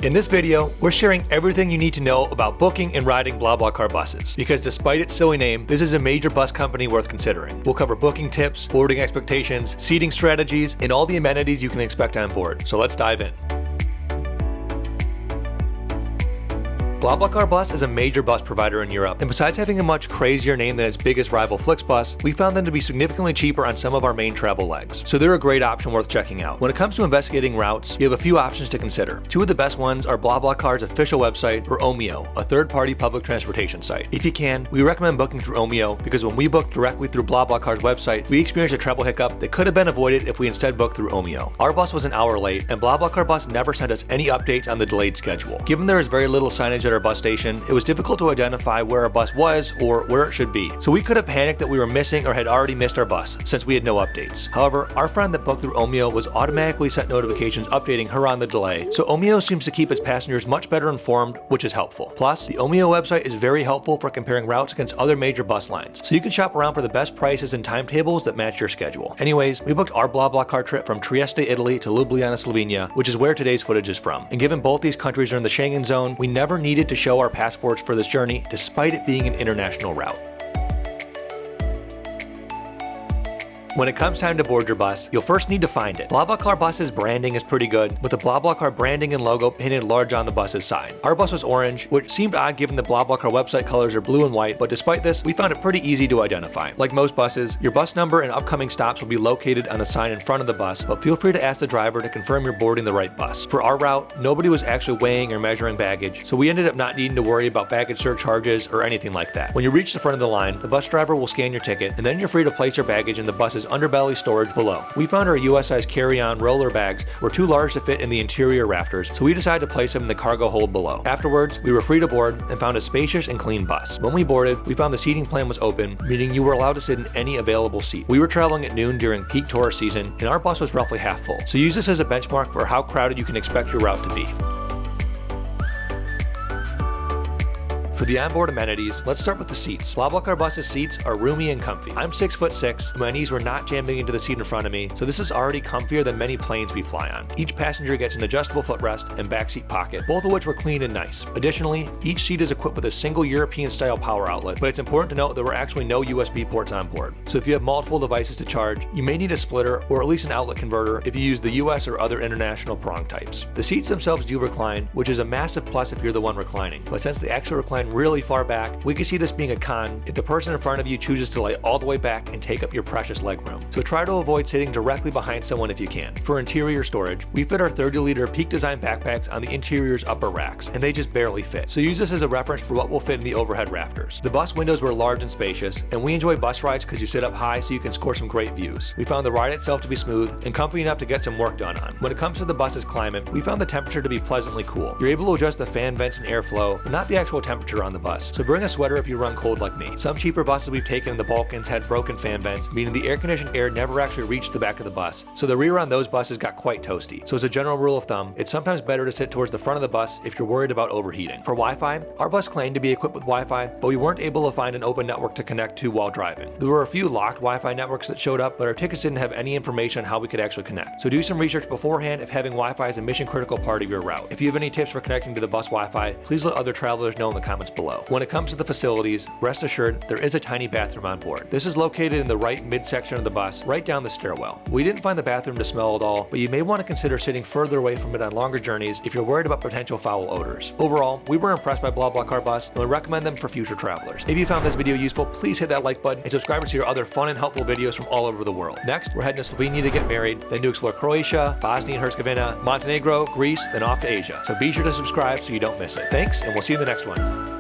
In this video, we're sharing everything you need to know about booking and riding BlaBlaCar buses, because despite its silly name, this is a major bus company worth considering. We'll cover booking tips, boarding expectations, seating strategies, and all the amenities you can expect on board. So let's dive in. BlaBlaCar Bus is a major bus provider in Europe, and besides having a much crazier name than its biggest rival Flixbus, we found them to be significantly cheaper on some of our main travel legs. So they're a great option worth checking out. When it comes to investigating routes, you have a few options to consider. Two of the best ones are BlaBlaCar's official website or Omio, a third-party public transportation site. If you can, we recommend booking through Omio because when we booked directly through BlaBlaCar's website, we experienced a travel hiccup that could have been avoided if we instead booked through Omio. Our bus was an hour late, and BlaBlaCar Bus never sent us any updates on the delayed schedule. Given there is very little signage at our bus station, it was difficult to identify where our bus was or where it should be. So we could have panicked that we were missing or had already missed our bus, since we had no updates. However, our friend that booked through Omio was automatically sent notifications updating her on the delay, so Omio seems to keep its passengers much better informed, which is helpful. Plus, the Omio website is very helpful for comparing routes against other major bus lines, so you can shop around for the best prices and timetables that match your schedule. Anyways, we booked our BlaBlaCar trip from Trieste, Italy to Ljubljana, Slovenia, which is where today's footage is from. And given both these countries are in the Schengen zone, we never needed to show our passports for this journey, despite it being an international route. When it comes time to board your bus, you'll first need to find it. BlaBlaCar Bus's branding is pretty good, with the BlaBlaCar branding and logo painted large on the bus's side. Our bus was orange, which seemed odd given the BlaBlaCar website colors are blue and white, but despite this, we found it pretty easy to identify. Like most buses, your bus number and upcoming stops will be located on a sign in front of the bus, but feel free to ask the driver to confirm you're boarding the right bus. For our route, nobody was actually weighing or measuring baggage, so we ended up not needing to worry about baggage surcharges or anything like that. When you reach the front of the line, the bus driver will scan your ticket, and then you're free to place your baggage in the bus's underbelly storage below. We found our US-sized carry-on roller bags were too large to fit in the interior rafters, so we decided to place them in the cargo hold below. Afterwards, we were free to board and found a spacious and clean bus. When we boarded, we found the seating plan was open, meaning you were allowed to sit in any available seat. We were traveling at noon during peak tourist season, and our bus was roughly half full, so use this as a benchmark for how crowded you can expect your route to be. For the onboard amenities, let's start with the seats. BlaBlaCar Bus's seats are roomy and comfy. I'm 6'6", and my knees were not jamming into the seat in front of me, so this is already comfier than many planes we fly on. Each passenger gets an adjustable footrest and backseat pocket, both of which were clean and nice. Additionally, each seat is equipped with a single European-style power outlet, but it's important to note there were actually no USB ports on board. So if you have multiple devices to charge, you may need a splitter or at least an outlet converter if you use the US or other international prong types. The seats themselves do recline, which is a massive plus if you're the one reclining, but since they actually recline really far back, we could see this being a con if the person in front of you chooses to lay all the way back and take up your precious legroom. So try to avoid sitting directly behind someone if you can. For interior storage, we fit our 30-liter Peak Design backpacks on the interior's upper racks, and they just barely fit. So use this as a reference for what will fit in the overhead rafters. The bus windows were large and spacious, and we enjoy bus rides because you sit up high so you can score some great views. We found the ride itself to be smooth and comfy enough to get some work done on. When it comes to the bus's climate, we found the temperature to be pleasantly cool. You're able to adjust the fan vents and airflow, but not the actual temperature on the bus. So bring a sweater if you run cold like me. Some cheaper buses we've taken in the Balkans had broken fan vents, meaning the air-conditioned air never actually reached the back of the bus, so the rear on those buses got quite toasty. So as a general rule of thumb, it's sometimes better to sit towards the front of the bus if you're worried about overheating. For Wi-Fi, our bus claimed to be equipped with Wi-Fi, but we weren't able to find an open network to connect to while driving. There were a few locked Wi-Fi networks that showed up, but our tickets didn't have any information on how we could actually connect. So do some research beforehand if having Wi-Fi is a mission-critical part of your route. If you have any tips for connecting to the bus Wi-Fi, please let other travelers know in the comments below. When it comes to the facilities, rest assured there is a tiny bathroom on board. This is located in the right midsection of the bus, right down the stairwell. We didn't find the bathroom to smell at all, but you may want to consider sitting further away from it on longer journeys if you're worried about potential foul odors. Overall, we were impressed by BlaBlaCar Bus and would recommend them for future travelers. If you found this video useful, please hit that like button and subscribe to see our other fun and helpful videos from all over the world. Next, we're heading to Slovenia to get married, then to explore Croatia, Bosnia and Herzegovina, Montenegro, Greece, then off to Asia. So be sure to subscribe so you don't miss it. Thanks, and we'll see you in the next one.